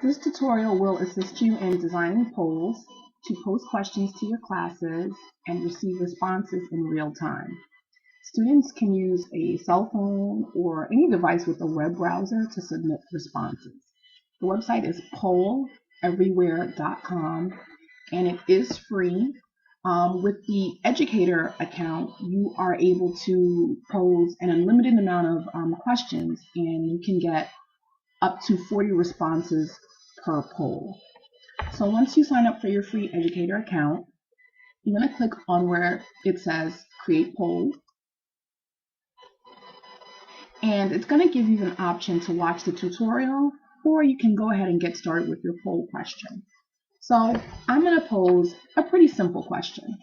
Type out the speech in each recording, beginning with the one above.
This tutorial will assist you in designing polls to post questions to your classes and receive responses in real time. Students can use a cell phone or any device with a web browser to submit responses. The website is PollEverywhere.com and it is free. With the educator account, you are able to pose an unlimited amount of questions, and you can get up to 40 responses per poll. So once you sign up for your free educator account, you're going to click on where it says Create Poll. And it's going to give you an option to watch the tutorial, or you can go ahead and get started with your poll question. So I'm going to pose a pretty simple question.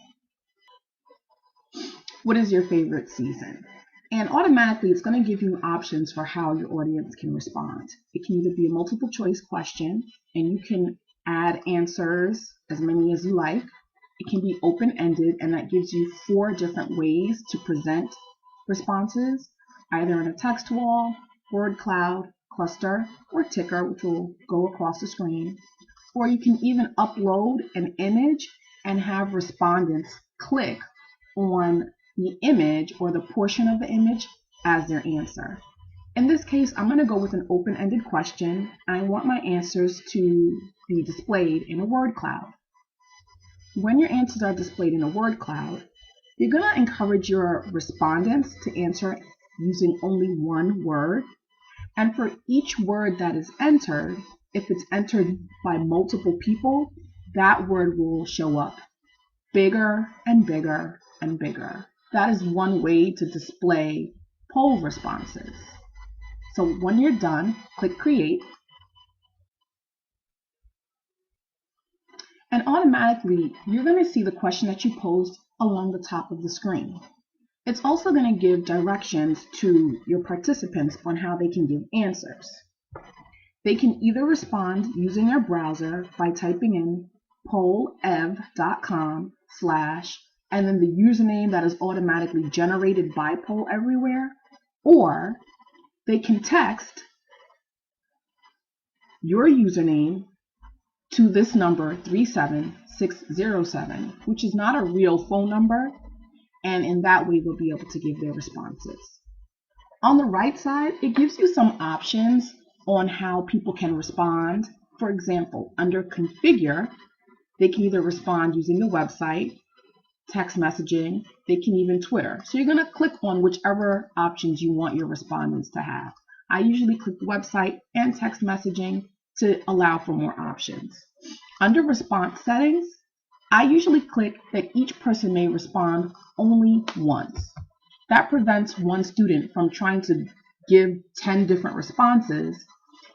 What is your favorite season? And automatically it's going to give you options for how your audience can respond. It can either be a multiple choice question, and you can add answers, as many as you like. It can be open-ended, and that gives you 4 different ways to present responses, either in a text wall, word cloud, cluster, or ticker, which will go across the screen. Or you can even upload an image and have respondents click on the image or the portion of the image as their answer. In this case, I'm going to go with an open-ended question, and I want my answers to be displayed in a word cloud. When your answers are displayed in a word cloud, you're going to encourage your respondents to answer using only one word. And for each word that is entered, if it's entered by multiple people, that word will show up bigger and bigger and bigger. That is one way to display poll responses. So when you're done, click Create. And automatically, you're going to see the question that you posed along the top of the screen. It's also going to give directions to your participants on how they can give answers. They can either respond using their browser by typing in PollEv.com/ and then the username that is automatically generated by PollEverywhere, or they can text your username to this number 37607, which is not a real phone number, and in that way they'll be able to give their responses. On the right side, it gives you some options on how people can respond. For example, under Configure, they can either respond using the website, text messaging, they can even Twitter. So you're going to click on whichever options you want your respondents to have. I usually click the website and text messaging to allow for more options. Under response settings, I usually click that each person may respond only once. That prevents one student from trying to give 10 different responses.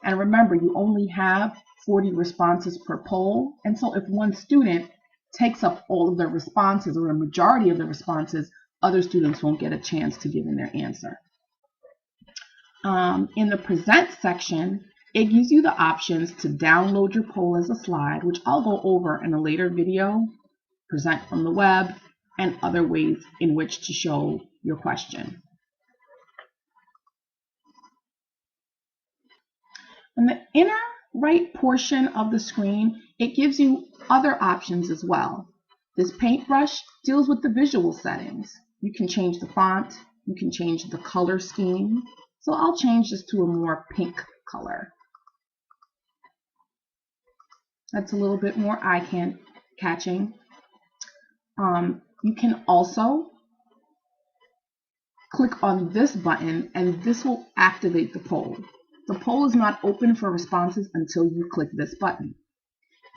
And remember, you only have 40 responses per poll. And so if one student takes up all of the responses or a majority of the responses, other students won't get a chance to give in their answer. In the Present section, it gives you the options to download your poll as a slide, which I'll go over in a later video, present from the web, and other ways in which to show your question. In the inner right portion of the screen, it gives you other options as well. This paintbrush deals with the visual settings. You can change the font, you can change the color scheme. So I'll change this to a more pink color. That's a little bit more eye-catching. You can also click on this button, and this will activate the poll. The poll is not open for responses until you click this button.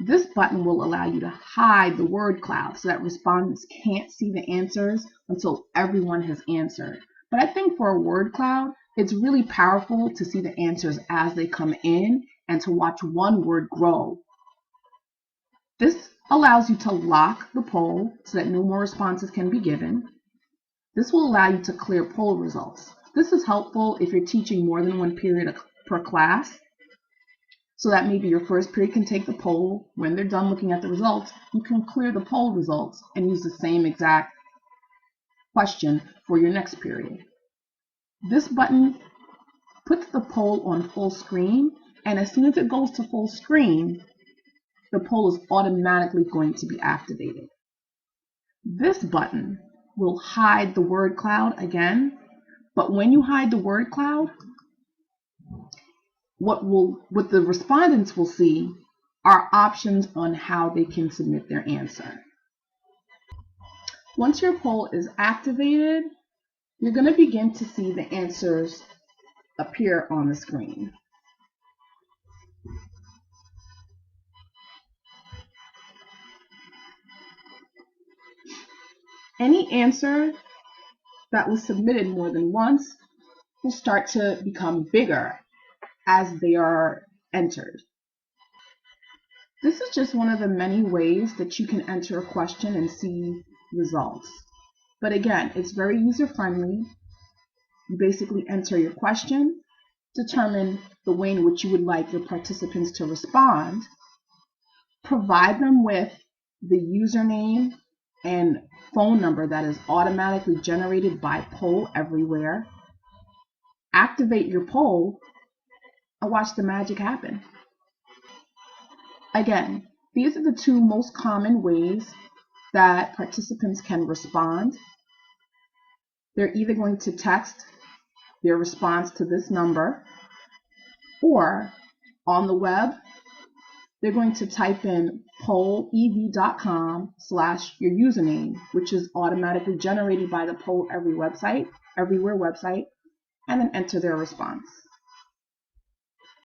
This button will allow you to hide the word cloud so that respondents can't see the answers until everyone has answered. But I think for a word cloud, it's really powerful to see the answers as they come in and to watch one word grow. This allows you to lock the poll so that no more responses can be given. This will allow you to clear poll results. This is helpful if you're teaching more than one period per class, so that maybe your first period can take the poll. When they're done looking at the results, you can clear the poll results and use the same exact question for your next period. This button puts the poll on full screen, And as soon as it goes to full screen, the poll is automatically going to be activated. This button will hide the word cloud again, but when you hide the word cloud, what the respondents will see are options on how they can submit their answer. Once your poll is activated, you're going to begin to see the answers appear on the screen. Any answer that was submitted more than once will start to become bigger as they are entered. This is just one of the many ways that you can enter a question and see results. But again, it's very user-friendly. You basically enter your question, determine the way in which you would like your participants to respond, provide them with the username and phone number that is automatically generated by PollEverywhere, activate your poll, and watch the magic happen. Again, these are the two most common ways that participants can respond. They're either going to text their response to this number, or on the web, they're going to type in pollev.com/your username, which is automatically generated by the PollEverywhere website, and then enter their response.